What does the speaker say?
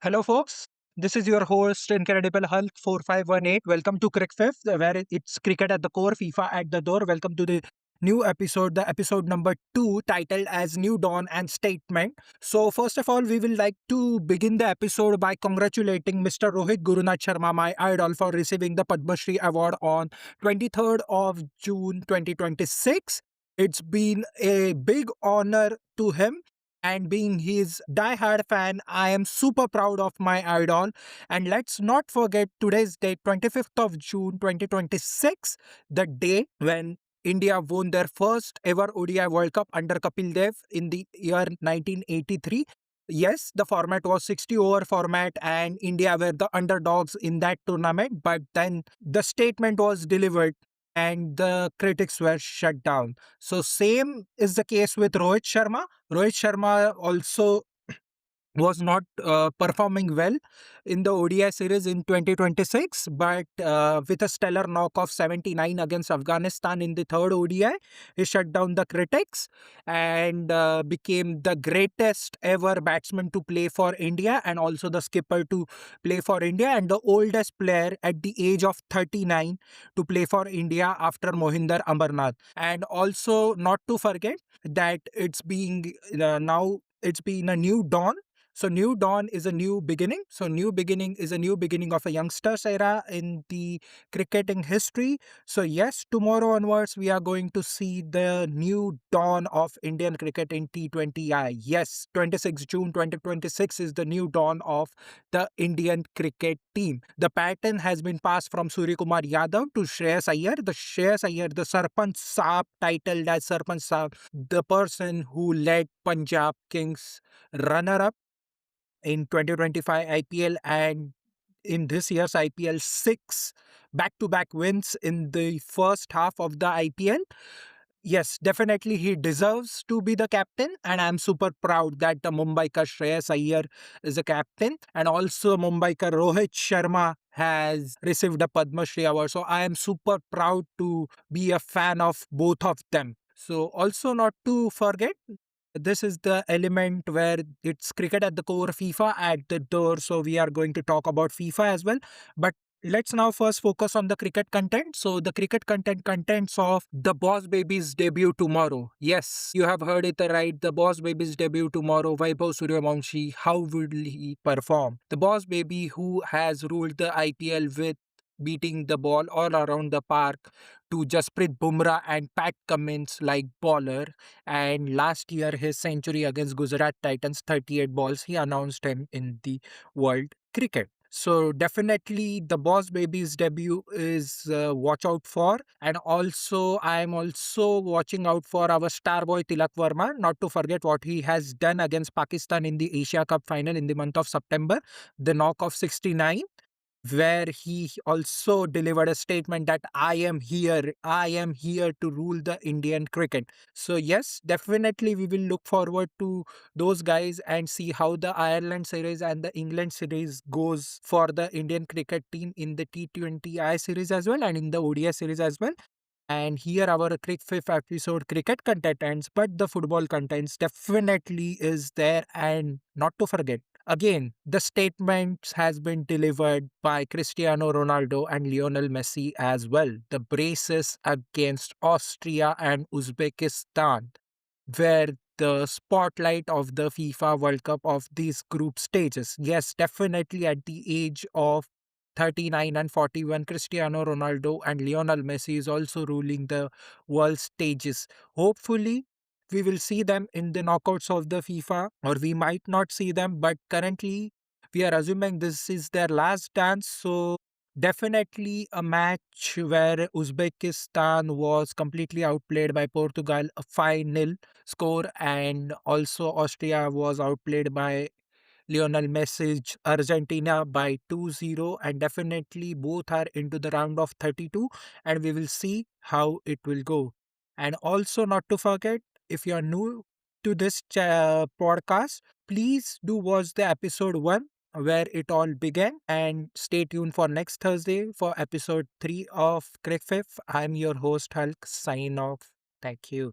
Hello, folks. This is your host, Incredible Hulk 4518. Welcome to Crick Fifth, where it's cricket at the core, FIFA at the door. Welcome to the new episode, the episode number 2, titled as New Dawn and Statement. So, first of all, we will like to begin the episode by congratulating Mr. Rohit Gurunath Sharma, my idol, for receiving the Padma Shri Award on 23rd of June 2026. It's been a big honor to him, and being his die-hard fan, I am super proud of my idol. And let's not forget today's date, 25th of June 2026, the day when India won their first ever ODI World Cup under Kapil Dev in the year 1983. Yes, the format was 60 over format, and India were the underdogs in that tournament. But then the statement was delivered and the critics were shut down. So, same is the case with Rohit Sharma. Rohit Sharma also was not performing well in the ODI series in 2026, but with a stellar knock of 79 against Afghanistan in the third ODI, he shut down the critics and became the greatest ever batsman to play for India and also the skipper to play for India and the oldest player at the age of 39 to play for India after Mohinder Amarnath. And also, not to forget that it's being now it's been a new dawn. So new dawn is a new beginning. So new beginning is a new beginning of a youngsters era in the cricketing history. So yes, tomorrow onwards we are going to see the new dawn of Indian cricket in T20I. Yes, 26 June 2026 is the new dawn of the Indian cricket team. The pattern has been passed from Surya Kumar Yadav to Shreyas Iyer. The Shreyas Iyer, the Sarpanch Saab, titled as Sarpanch Saab, the person who led Punjab Kings runner-up in 2025 IPL, and in this year's IPL, 6 back-to-back wins in the first half of the IPL. Yes, definitely he deserves to be the captain, and I'm super proud that the Mumbai ka Shreyas Iyer is a captain, and also Mumbai ka Rohit Sharma has received a Padma Shri award. So I am super proud to be a fan of both of them. So also not to forget, this is the element where it's cricket at the core, FIFA at the door. So we are going to talk about FIFA as well. But let's now first focus on the cricket content. So the cricket content contents of the Boss Babies debut tomorrow. Yes, you have heard it right. The Boss Babies debut tomorrow. Vaibhav Suryavanshi. How will he perform? The Boss Baby who has ruled the IPL with beating the ball all around the park to Jasprit Bumrah and Pat Cummins like bowler, and last year his century against Gujarat Titans, 38 balls, he announced him in the world cricket. So definitely the Boss Baby's debut is watch out for, and also I am also watching out for our star boy Tilak Verma. Not to forget what he has done against Pakistan in the Asia Cup final in the month of September, the knock of 69, where he also delivered a statement that I am here to rule the Indian cricket. So yes, definitely we will look forward to those guys and see how the Ireland series and the England series goes for the Indian cricket team in the T20I series as well and in the ODI series as well. And here our Crick Fifth episode cricket content ends, but the football contents definitely is there. And not to forget, again, the statements has been delivered by Cristiano Ronaldo and Lionel Messi as well. The braces against Austria and Uzbekistan, where the spotlight of the FIFA World Cup of these group stages. Yes, definitely at the age of 39 and 41, Cristiano Ronaldo and Lionel Messi is also ruling the world stages. Hopefully, we will see them in the knockouts of the FIFA, or we might not see them, but currently we are assuming this is their last dance. So definitely a match where Uzbekistan was completely outplayed by Portugal, a 5-0 score, and also Austria was outplayed by Lionel Messi Argentina by 2-0, and definitely both are into the round of 32, and we will see how it will go. And also not to forget, if you are new to this podcast, please do watch the episode 1 where it all began, and stay tuned for next Thursday for episode 3 of Crick Fifth. I'm your host Hulk, sign off. Thank you.